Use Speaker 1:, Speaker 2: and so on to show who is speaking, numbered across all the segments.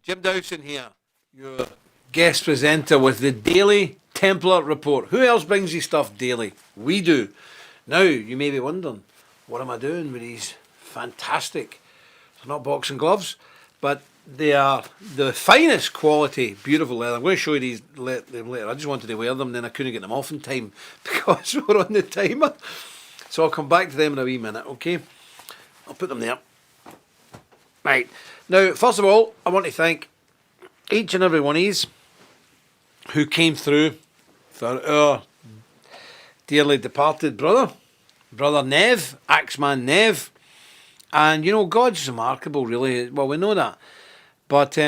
Speaker 1: Jim Dowson here, your guest presenter with the Daily Templar Report. Who else brings you stuff daily? We do. Now, you may be wondering, what am I doing with these fantastic, they're not boxing gloves, but they are the finest quality, beautiful leather. I'm going to show you these them later. I just wanted to wear them, then I couldn't get them off in time because we're on the timer. So I'll come back to them in a wee minute, okay? I'll put them there. Right. Now, first of all, I want to thank each and every one of yous who came through for our dearly departed Brother Nev, Axeman Nev. And, you know, God's remarkable, really. Well, we know that. But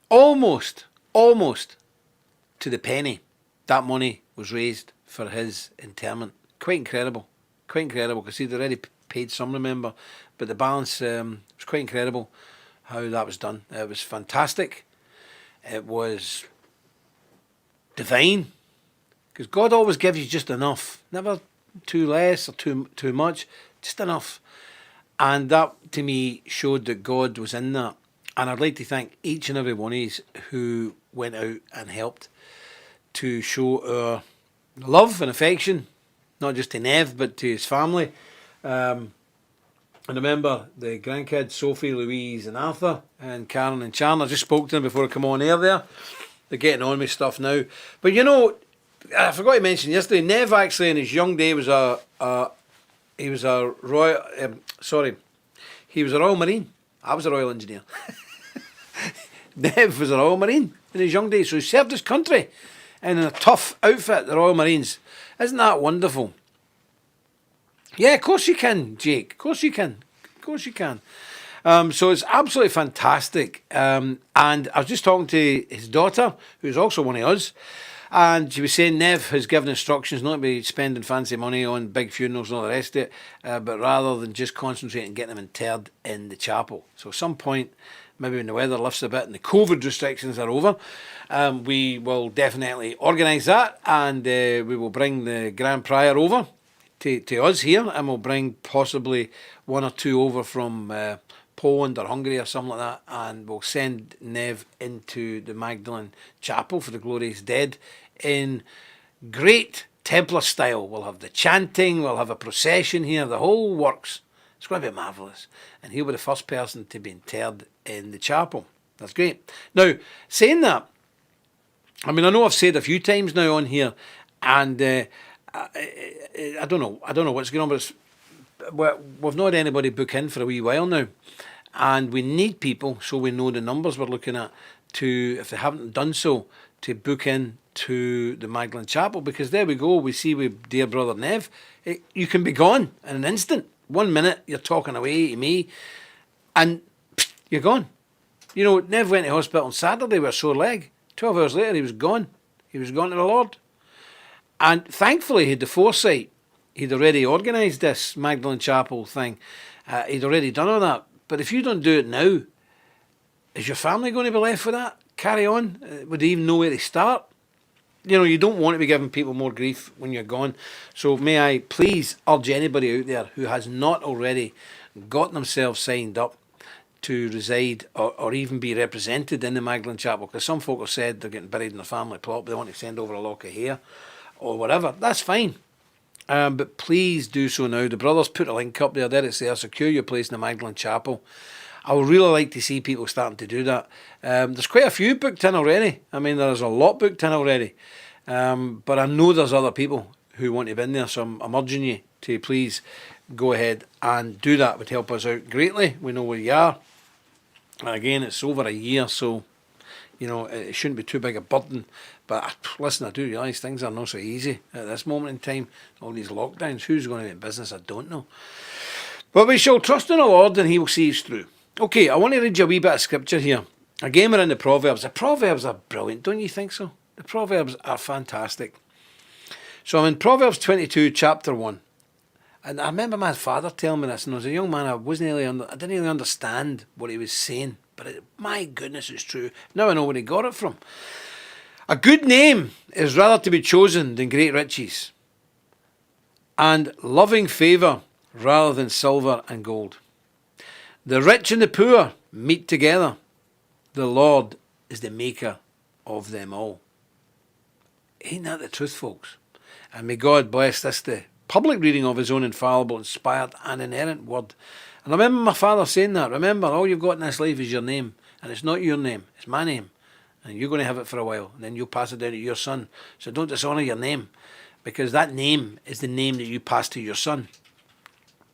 Speaker 1: almost to the penny, that money was raised for his interment. Quite incredible, because he'd already paid some, remember, but the balance was quite incredible how that was done. It was fantastic. It was divine, because God always gives you just enough, never too less or too much, just enough. And that, to me, showed that God was in that. And I'd like to thank each and every one of you who went out and helped to show our love and affection, not just to Nev, but to his family. And remember the grandkids, Sophie, Louise and Arthur, and Karen and Sharon. I just spoke to them before I come on air there. They're getting on with stuff now. But you know, I forgot to mention yesterday, Nev actually in his young day was he was a Royal Marine. I was a Royal Engineer. Nev was a Royal Marine in his young days, so he served his country in a tough outfit, the Royal Marines. Isn't that wonderful? Yeah, of course you can, Jake. Of course you can. So it's absolutely fantastic. And I was just talking to his daughter, who's also one of us, and she was saying Nev has given instructions not to be spending fancy money on big funerals and all the rest of it, but rather than just concentrating and getting them interred in the chapel. So at some point, maybe when the weather lifts a bit and the COVID restrictions are over, we will definitely organise that, and we will bring the Grand Prior over to us here, and we'll bring possibly one or two over from Poland or Hungary or something like that, and we'll send Nev into the Magdalene Chapel for the glorious dead in great Templar style. We'll have the chanting, we'll have a procession here, the whole works. It's going to be marvellous. And he'll be the first person to be interred in the chapel. That's great. Now, saying that, I mean, I know I've said a few times now on here, and I don't know what's going on, but we've not had anybody book in for a wee while now, and we need people, so we know the numbers we're looking at, to, if they haven't done so, to book in to the Magdalene Chapel, because there we go, we see with dear brother Nev, you can be gone in an instant. 1 minute you're talking away to me, and you're gone. You know, Nev went to hospital on Saturday with a sore leg. 12 hours later he was gone. He was gone to the Lord. And thankfully he had the foresight. He'd already organised this Magdalene Chapel thing. He'd already done all that. But if you don't do it now, is your family going to be left with that? Carry on? Would they even know where to start? You know, you don't want to be giving people more grief when you're gone. So may I please urge anybody out there who has not already gotten themselves signed up to reside or even be represented in the Magdalene Chapel, because some folk have said they're getting buried in their family plot, but they want to send over a lock of hair or whatever. That's fine. But please do so now. The brothers put a link up there. There it's there. Secure your place in the Magdalene Chapel. I would really like to see people starting to do that. There's quite a few booked in already. I mean, there's a lot booked in already. But I know there's other people who want to be in there, so I'm urging you to please go ahead and do that. It would help us out greatly. We know where you are. And again, it's over a year, so you know it shouldn't be too big a burden. But listen, I do realise things are not so easy at this moment in time. All these lockdowns, who's going to be in business, I don't know. But we shall trust in the Lord and he will see us through. Okay, I want to read you a wee bit of scripture here. Again, we're in the Proverbs. The Proverbs are brilliant, don't you think so? The Proverbs are fantastic. So I'm in Proverbs 22, chapter 1. And I remember my father telling me this, and as a young man, I didn't really understand what he was saying. But my goodness, it's true. Now I know where he got it from. A good name is rather to be chosen than great riches, and loving favour rather than silver and gold. The rich and the poor meet together, the Lord is the maker of them all. Ain't that the truth, folks? And may God bless this, the public reading of his own infallible, inspired and inerrant word. And I remember my father saying that. Remember, all you've got in this life is your name. And it's not your name, it's my name. And you're going to have it for a while. And then you'll pass it down to your son. So don't dishonour your name. Because that name is the name that you pass to your son.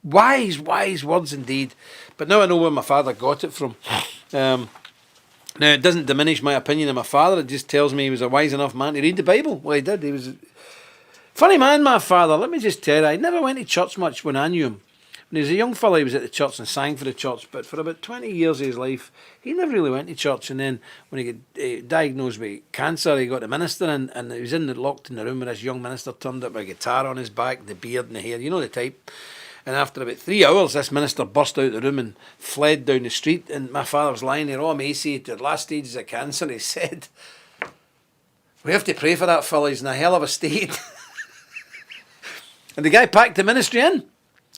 Speaker 1: Wise, wise words indeed. But now I know where my father got it from. Now, it doesn't diminish my opinion of my father. It just tells me he was a wise enough man to read the Bible. Well, he did. He was a funny man, my father. Let me just tell you, I never went to church much when I knew him. When he was a young fella, he was at the church and sang for the church. But for about 20 years of his life, he never really went to church. And then when he got diagnosed with cancer, he got the minister in, and he was locked in the room when this young minister turned up with a guitar on his back, the beard and the hair. You know the type. And after about 3 hours, this minister burst out of the room and fled down the street. And my father was lying there, all emaciated, last stages of cancer. He said, "We have to pray for that fella, he's in a hell of a state." And the guy packed the ministry in.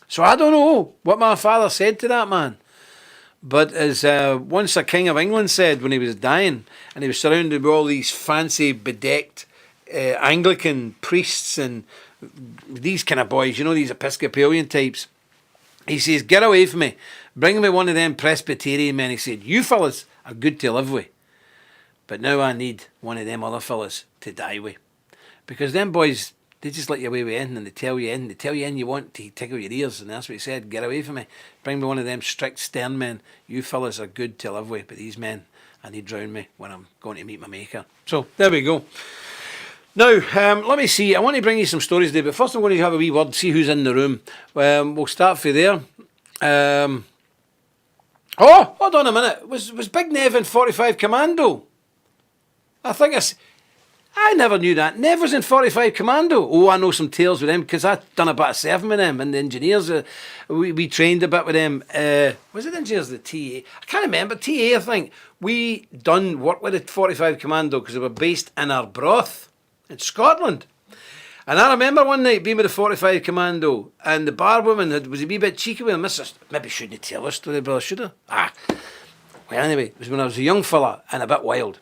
Speaker 1: So I don't know what my father said to that man. But as once a king of England said when he was dying, and he was surrounded with all these fancy, bedecked Anglican priests and these kind of boys, you know, these Episcopalian types. He says, "Get away from me. Bring me one of them Presbyterian men." He said, "You fellas are good to live with. But now I need one of them other fellas to die with. Because them boys, they just let you away with anything and they tell you anything. They tell you anything you want to tickle your ears." And that's what he said. "Get away from me. Bring me one of them strict, stern men. You fellas are good to live with. But these men, I need drown me when I'm going to meet my maker." So, there we go. Now, let me see. I want to bring you some stories today, but first I'm going to have a wee word, see who's in the room. We'll start from there. Oh, hold on a minute. Was Big Nev in 45 Commando? I never knew that. Nev was in 45 Commando. Oh, I know some tales with them because I've done a bit of serving with them, and the engineers, we trained a bit with them. Was it the engineers, the TA? I can't remember. TA, I think. We done work with the 45 Commando because they were based in Arbroath in Scotland. And I remember one night being with the 45 Commando, and the bar woman was a wee bit cheeky with him. Maybe shouldn't tell us story, brother, should I? Well, anyway, it was when I was a young fella and a bit wild.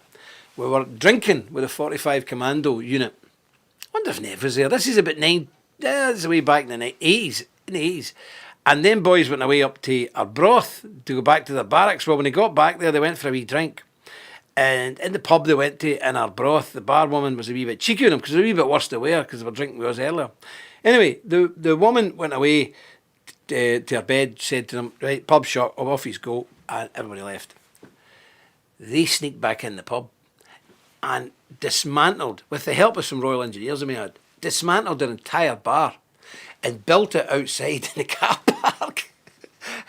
Speaker 1: We were drinking with the 45 Commando unit. I wonder if Nev was there. This is about this is way back in the 80s. And then boys went away up to Arbroath to go back to their barracks. Well, when they got back there, they went for a wee drink. And in the pub they went to in Arbroath, the bar woman was a wee bit cheeky with them because they were a wee bit worse to wear because they were drinking with us earlier. Anyway, the woman went away to her bed, said to them, "Right, pub shut, off you go," and everybody left. They sneaked back in the pub and dismantled, with the help of some Royal Engineers I may add, dismantled their entire bar and built it outside in the car park.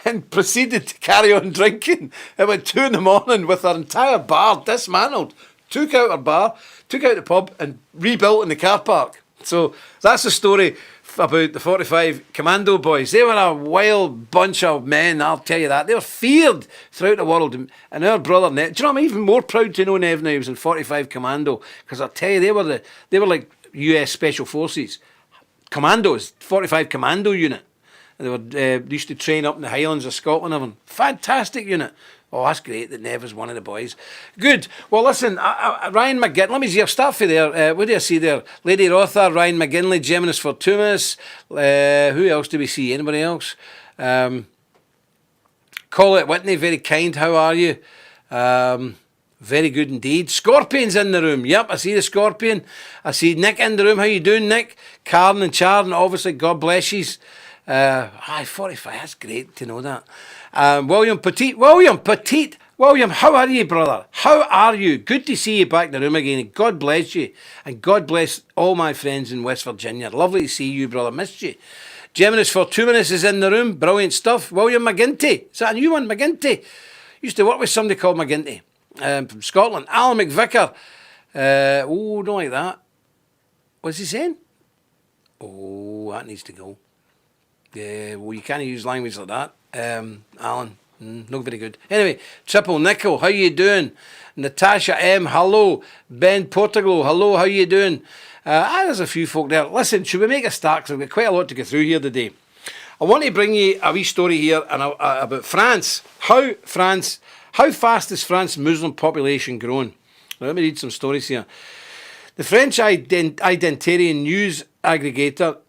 Speaker 1: And proceeded to carry on drinking. It went 2 a.m. with our entire bar dismantled. Took out our bar, took out the pub and rebuilt in the car park. So that's the story about the 45 Commando boys. They were a wild bunch of men, I'll tell you that. They were feared throughout the world. And our brother Nev, do you know, I'm even more proud to know Nev now was in 45 Commando. Because I'll tell you, they were like US Special Forces. Commandos, 45 Commando unit. They used to train up in the Highlands of Scotland. Fantastic unit. Oh, that's great that Nev was one of the boys. Good. Well, listen, Ryan McGinley. Let me see. I'll start for there. What do I see there? Lady Rotha, Ryan McGinley, Geminus Fortumus. Who else do we see? Anybody else? Colette Whitney, very kind. How are you? Very good indeed. Scorpion's in the room. Yep, I see the Scorpion. I see Nick in the room. How you doing, Nick? Karen and Charn, obviously, God bless you. 45, that's great to know that. William Petit, how are you, brother? How are you? Good to see you back in the room again. And God bless you. And God bless all my friends in West Virginia. Lovely to see you, brother. Missed you. Geminus Fortuminus is in the room. Brilliant stuff. William McGinty. Is that a new one? McGinty. Used to work with somebody called McGinty from Scotland. Alan McVicker. Don't like that. What's he saying? Oh, that needs to go. Yeah, well, you can't use language like that. Alan, not very good. Anyway, Triple Nickel, how you doing? Natasha M, hello. Ben Portugal, hello, how you doing? There's a few folk there. Listen, should we make a start? Because I've got quite a lot to go through here today. I want to bring you a wee story here about France. How France How fast is France's Muslim population growing? Now, let me read some stories here. The French identitarian news aggregator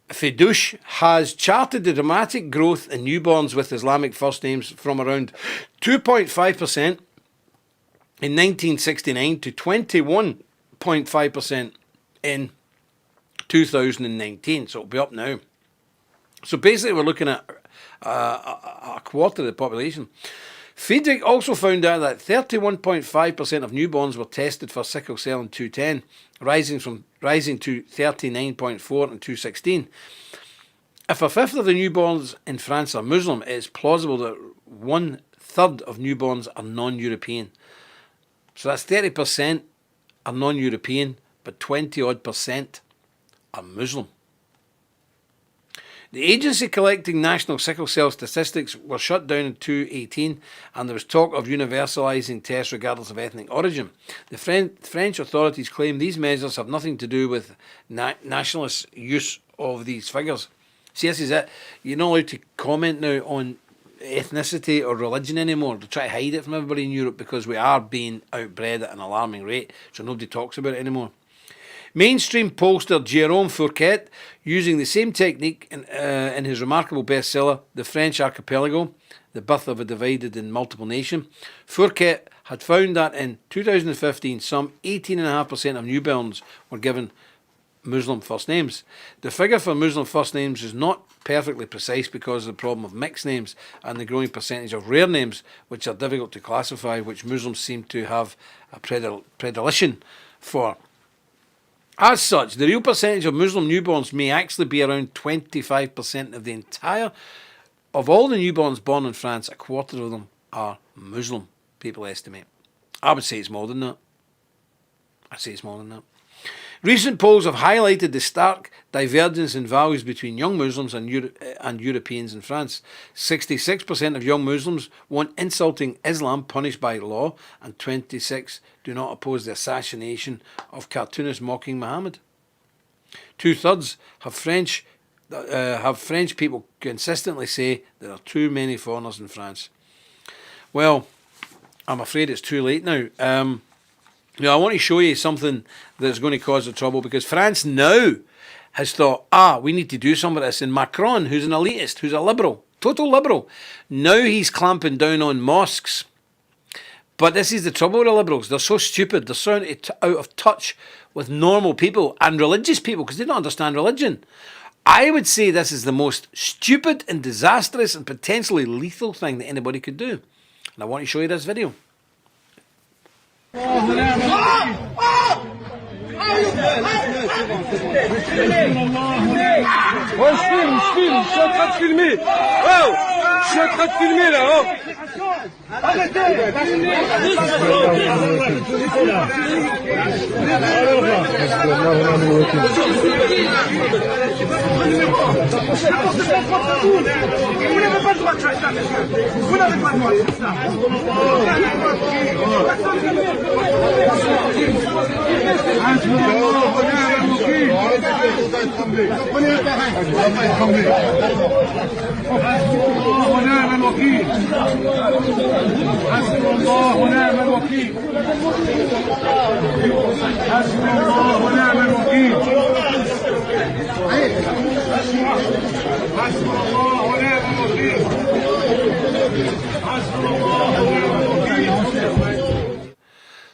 Speaker 1: Fidouche has charted the dramatic growth in newborns with Islamic first names from around 2.5% in 1969 to 21.5% in 2019. So it'll be up now. So basically we're looking at a quarter of the population. Friedrich also found out that 31.5% of newborns were tested for sickle cell in 2010, rising to 39.4 in 2016. If a fifth of the newborns in France are Muslim, it is plausible that 1/3 of newborns are non-European. So that's 30% are non-European, but 20% are Muslim. The agency collecting national sickle cell statistics were shut down in 2018, and there was talk of universalising tests regardless of ethnic origin. The French authorities claim these measures have nothing to do with nationalist use of these figures. See, this is it. You're not allowed to comment now on ethnicity or religion anymore. They try to hide it from everybody in Europe because we are being outbred at an alarming rate, so nobody talks about it anymore. Mainstream pollster Jérôme Fourquet, using the same technique in his remarkable bestseller, The French Archipelago, The Birth of a Divided and Multiple Nation, Fourquet had found that in 2015 some 18.5% of newborns were given Muslim first names. The figure for Muslim first names is not perfectly precise because of the problem of mixed names and the growing percentage of rare names, which are difficult to classify, which Muslims seem to have a predilection for. As such, the real percentage of Muslim newborns may actually be around 25% of all the newborns born in France. A quarter of them are Muslim, people estimate. I would say it's more than that. Recent polls have highlighted the stark divergence in values between young Muslims and Europeans in France. 66% of young Muslims want insulting Islam punished by law, and 26% do not oppose the assassination of cartoonists mocking Muhammad. 2/3 have French people consistently say there are too many foreigners in France. Well, I'm afraid it's too late now. I want to show you something that's going to cause the trouble, because France now has thought, we need to do some of this. And Macron, who's an elitist, who's a liberal, total liberal, now he's clamping down on mosques. But this is the trouble with the liberals. They're so stupid. They're so out of touch with normal people and religious people because they don't understand religion. I would say this is the most stupid and disastrous and potentially lethal thing that anybody could do. And I want to show you this video.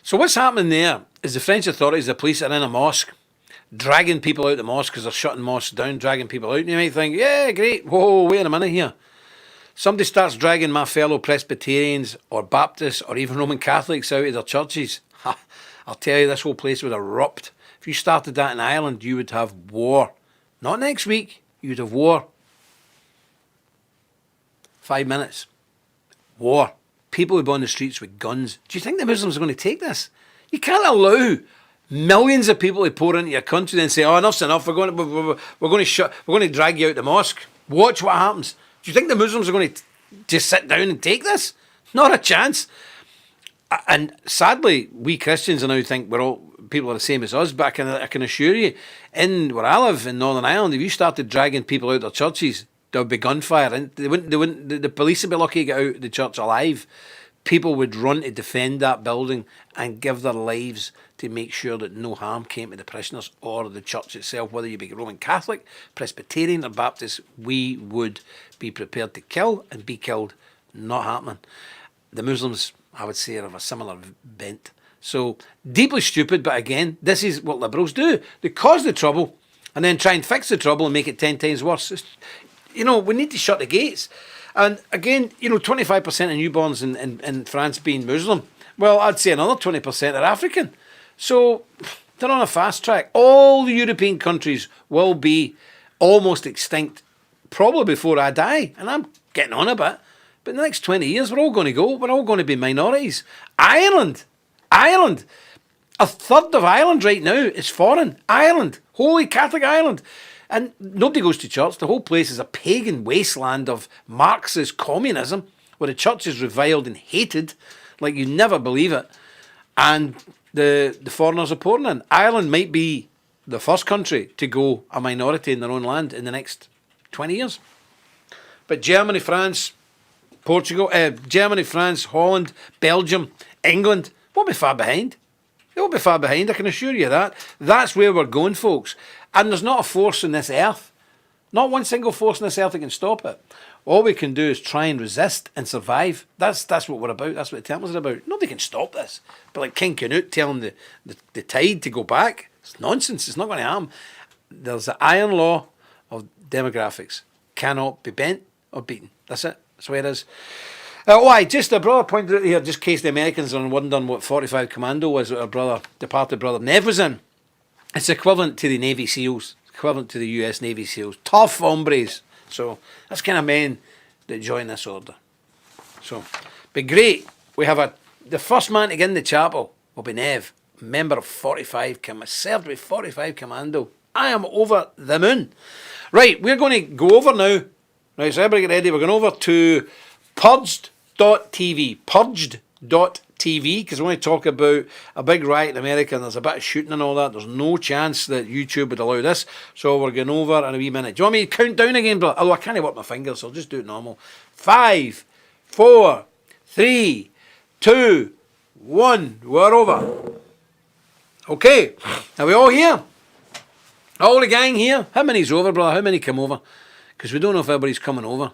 Speaker 1: So what's happening there is the French authorities, the police, are in a mosque, dragging people out the mosque because they're shutting mosques down, dragging people out. And you might think, yeah, great, whoa, wait a minute here. Somebody starts dragging my fellow Presbyterians or Baptists or even Roman Catholics out of their churches. I'll tell you, this whole place would erupt. If you started that in Ireland, you would have war. Not next week, you would have war. 5 minutes. War. People would be on the streets with guns. Do you think the Muslims are going to take this? You can't allow millions of people to pour into your country and say, enough's enough, we're going to drag you out the mosque. Watch what happens. Do you think the Muslims are going to just sit down and take this? Not a chance. And sadly, we Christians now think people are the same as us, but I can assure you, in where I live in Northern Ireland, if you started dragging people out of their churches, there would be gunfire, and the police would be lucky to get out of the church alive, people would run to defend that building and give their lives to make sure that no harm came to the parishioners or the church itself, whether you be Roman Catholic, Presbyterian or Baptist. We would be prepared to kill and be killed. Not happening. The Muslims, I would say, are of a similar bent. So, deeply stupid, but again, this is what liberals do. They cause the trouble and then try and fix the trouble and make it 10 times worse. We need to shut the gates. And again, 25% of newborns in France being Muslim. Well, I'd say another 20% are African. So they're on a fast track. All the European countries will be almost extinct probably before I die. And I'm getting on a bit. But in the next 20 years, we're all going to go. We're all going to be minorities. Ireland. A third of Ireland right now is foreign. Ireland. Holy Catholic Ireland. And nobody goes to church. The whole place is a pagan wasteland of Marxist communism where the church is reviled and hated like you never believe it. And the foreigners are pouring in. Ireland might be the first country to go a minority in their own land in the next 20 years. But Germany, France, Germany, France, Holland, Belgium, England won't be far behind. They won't be far behind, I can assure you that. That's where we're going, folks. And there's not a force on this earth, not one single force on this earth that can stop it. All we can do is try and resist and survive. That's what we're about. That's what the Templars are about. Nobody can stop this. But like King Canute telling the tide to go back, it's nonsense. It's not going to happen. There's the iron law of demographics. Cannot be bent or beaten. That's it. That's the way it is. Just a brother pointed out here, just in case the Americans are wondering what 45 Commando was that our departed brother Nev was in. It's equivalent to the Navy SEALs, equivalent to the US Navy SEALs. Tough hombres. So that's kind of men that join this order. So, be great. We have the first man to get in the chapel will be Nev, member of 45 served with 45 Commando. I am over the moon. Right, we're going to go over now. Right, so everybody get ready. We're going over to Purged.tv. Purged.tv, because we want to talk about a big riot in America and there's a bit of shooting and all that. There's no chance that YouTube would allow this. So we're going over in a wee minute. Do you want me to count down again, bro? Although I can't work my fingers, so I'll just do it normal. 5, 4, 3, 2, 1. We're over. Okay. Are we all here? All the gang here? How many's over, brother? How many come over? Because we don't know if everybody's coming over.